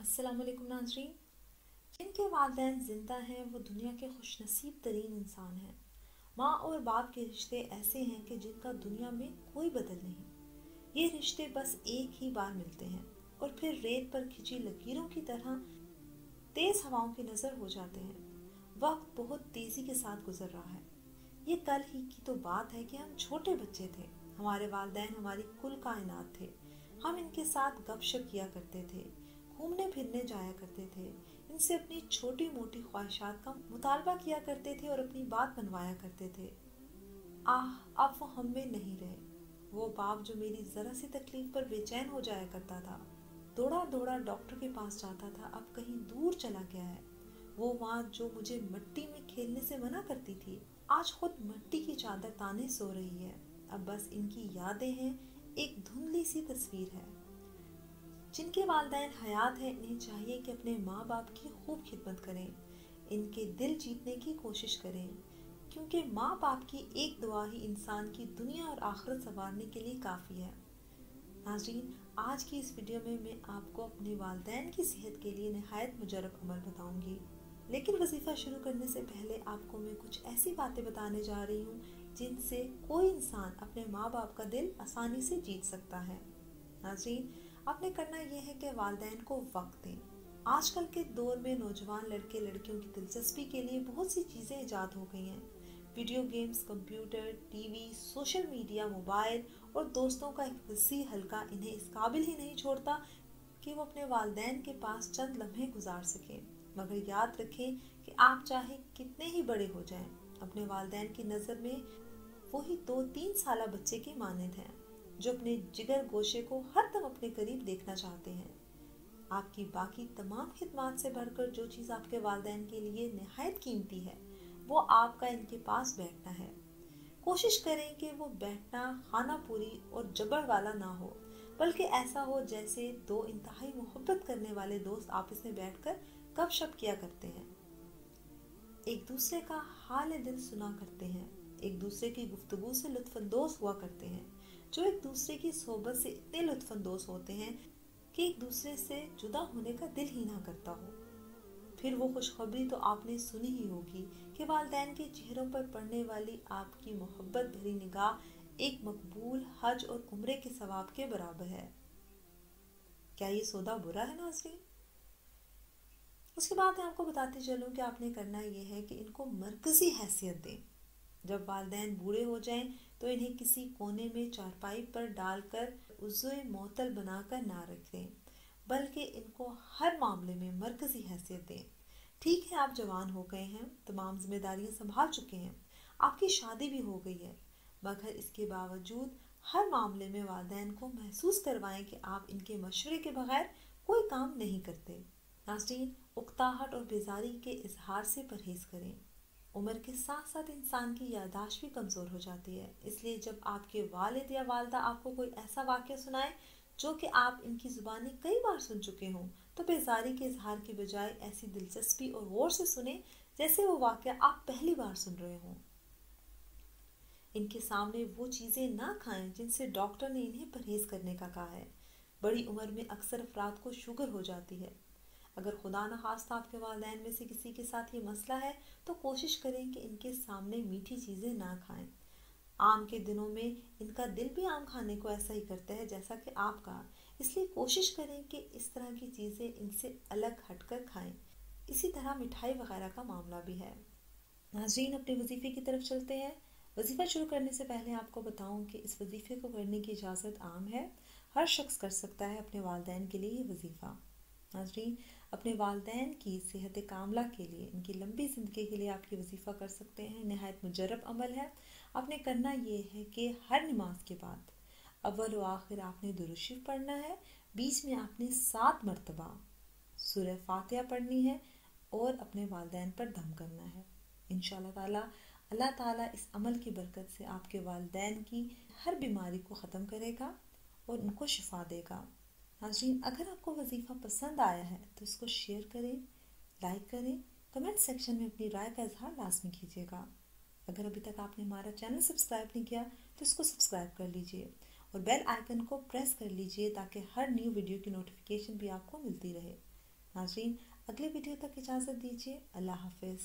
अस्सलाम वालेकुम नाज़रीन। जिनके वालिदैन ज़िंदा हैं वो दुनिया के खुशनसीब तरीन इंसान हैं। माँ और बाप के रिश्ते ऐसे हैं कि जिनका दुनिया में कोई बदल नहीं। ये रिश्ते बस एक ही बार मिलते हैं और फिर रेत पर खिंची लकीरों की तरह तेज़ हवाओं की नज़र हो जाते हैं। वक्त बहुत तेज़ी के साथ गुजर रहा है। ये कल ही की तो बात है कि हम छोटे बच्चे थे। हमारे वालिदैन हमारी कुल कायनात थे। हम इनके साथ गपशप किया करते थे, घूमने फिरने जाया करते थे, इनसे अपनी छोटी मोटी ख्वाहिशात का मुतालबा किया करते थे और अपनी बात मनवाया करते थे। अब वो हम में नहीं रहे। वो बाप जो मेरी ज़रा सी तकलीफ पर बेचैन हो जाया करता था, दौड़ा दौड़ा डॉक्टर के पास जाता था, अब कहीं दूर चला गया है। वो माँ जो मुझे मिट्टी में खेलने से मना करती थी, आज खुद मिट्टी की चादर ताने सो रही है। अब बस इनकी यादें हैं, एक धुंधली सी तस्वीर है। जिनके वालिदैन हयात हैं, इन्हें चाहिए कि अपने माँ बाप की खूब खिदमत करें, इनके दिल जीतने की कोशिश करें, क्योंकि माँ बाप की एक दुआ ही इंसान की दुनिया और आखिरत संवारने के लिए काफ़ी है। नाज़रीन, आज की इस वीडियो में मैं आपको अपने वालिदैन की सेहत के लिए नहायत मुजरब अमल बताऊंगी। लेकिन वजीफ़ा शुरू करने से पहले आपको मैं कुछ ऐसी बातें बताने जा रही हूँ जिनसे कोई इंसान अपने माँ बाप का दिल आसानी से जीत सकता है। नाज़रीन, आपने करना यह है कि वालिदैन को वक्त दें। आजकल के दौर में नौजवान लड़के लड़कियों की दिलचस्पी के लिए बहुत सी चीज़ें ईजाद हो गई हैं। Video games, computer, TV, social media, mobile और दोस्तों का एक वसी हल्का इन्हें इस काबिल ही नहीं छोड़ता कि वो अपने वालिदैन के पास चंद लम्हे गुजार सकें। मगर याद रखें कि आप चाहे कितने ही बड़े हो जाएं, अपने वालिदैन की नज़र में वही 2-3 साल बच्चे के मानद हैं, जो अपने जिगर गोशे को हर दम अपने करीब देखना चाहते हैं। आपकी बाकी तमाम खिदमात से बढ़कर जो चीज़ आपके वालिदैन के लिए निहायत कीमती है, वो आपका इनके पास बैठना है। कोशिश करें कि वो बैठना खाना पूरी और जबर वाला ना हो, बल्कि ऐसा हो जैसे दो इंतहाई मोहब्बत करने वाले दोस्त आपस में बैठकर गपशप किया करते हैं, एक दूसरे का हाल दिल सुना करते हैं, एक दूसरे की गुफ्तगू से लुत्फानंदोज हुआ करते हैं, जो एक दूसरे की सोहबत से इतने लुत्फानंदोज होते हैं कि एक दूसरे से जुदा होने का दिल ही ना करता हो। फिर वो खुशखबरी तो आपने सुनी ही होगी कि वालिदैन के चेहरों पर पड़ने वाली आपकी मोहब्बत भरी निगाह एक मकबूल हज और उम्रे के सवाब के बराबर है। क्या ये सौदा बुरा है नाज़रीन? उसके बाद मैं आपको बताती चलूँ कि आपने करना ये है कि इनको मरकज़ी हैसियत दें। जब वालिदैन बूढ़े हो जाएं तो इन्हें किसी कोने में चारपाई पर डालकर उज़्वे मोतल बनाकर ना रखें, बल्कि इनको हर मामले में मरकज़ी हैसियत दें। ठीक है, आप जवान हो गए हैं, तमाम जिम्मेदारियां संभाल चुके हैं, आपकी शादी भी हो गई है, मगर इसके बावजूद हर मामले में वालिदैन को महसूस करवाएं कि आप इनके मशवरे के बगैर कोई काम नहीं करते। नाज़रीन, उकताहट और बेजारी के इजहार से परहेज करें। उम्र के साथ साथ इंसान की याददाश्त भी कमज़ोर हो जाती है, इसलिए जब आपके वालिद या वालदा आपको कोई ऐसा वाक़या सुनाए जो कि आप इनकी ज़ुबानी कई बार सुन चुके हों, तो बेजारी के इजहार के बजाय ऐसी दिलचस्पी और गौर से सुने जैसे वो वाक़या आप पहली बार सुन रहे हों। इनके सामने वो चीज़ें ना खाएं जिनसे डॉक्टर ने इन्हें परहेज करने का कहा है। बड़ी उम्र में अक्सर अफराद को शुगर हो जाती है। अगर खुदा न खास्ता आपके वालिदैन में से किसी के साथ ये मसला है, तो कोशिश करें कि इनके सामने मीठी चीज़ें ना खाएं। आम के दिनों में इनका दिल भी आम खाने को ऐसा ही करता है जैसा कि आपका, इसलिए कोशिश करें कि इस तरह की चीज़ें इनसे अलग हटकर खाएं। इसी तरह मिठाई वगैरह का मामला भी है। नाज़रीन, अपने वजीफ़े की तरफ चलते हैं। वजीफ़ा शुरू करने से पहले आपको बताऊं कि इस वजीफ़े को करने की इजाज़त आम है, हर शख्स कर सकता है अपने वालिदैन के लिए ये वजीफ़ा। नाज़रीन, अपने वालिदैन की सेहत कामला के लिए, इनकी लंबी ज़िंदगी के लिए आप ये वजीफ़ा कर सकते हैं। नहायत मुजरब अमल है। आपने करना ये है कि हर नमाज के बाद अव्वल व आखिर आपने दुरूद शरीफ पढ़ना है, बीच में आपने 7 मरतबा सूरह फातिहा पढ़नी है और अपने वालिदैन पर दम करना है। इंशाअल्लाह ताला अल्लाह ताला इस अमल की बरकत से आपके वालिदैन की हर बीमारी को ख़त्म करेगा और उनको शिफा देगा। नाज़रीन, अगर आपको वजीफ़ा पसंद आया है तो इसको शेयर करें, लाइक करें, कमेंट सेक्शन में अपनी राय का इजहार लाजमी कीजिएगा। अगर अभी तक आपने हमारा चैनल सब्सक्राइब नहीं किया तो इसको सब्सक्राइब कर लीजिए और बेल आइकन को प्रेस कर लीजिए ताकि हर न्यू वीडियो की नोटिफिकेशन भी आपको मिलती रहे। नाज़रीन, अगले वीडियो तक इजाज़त दीजिए। अल्लाह हाफिज़।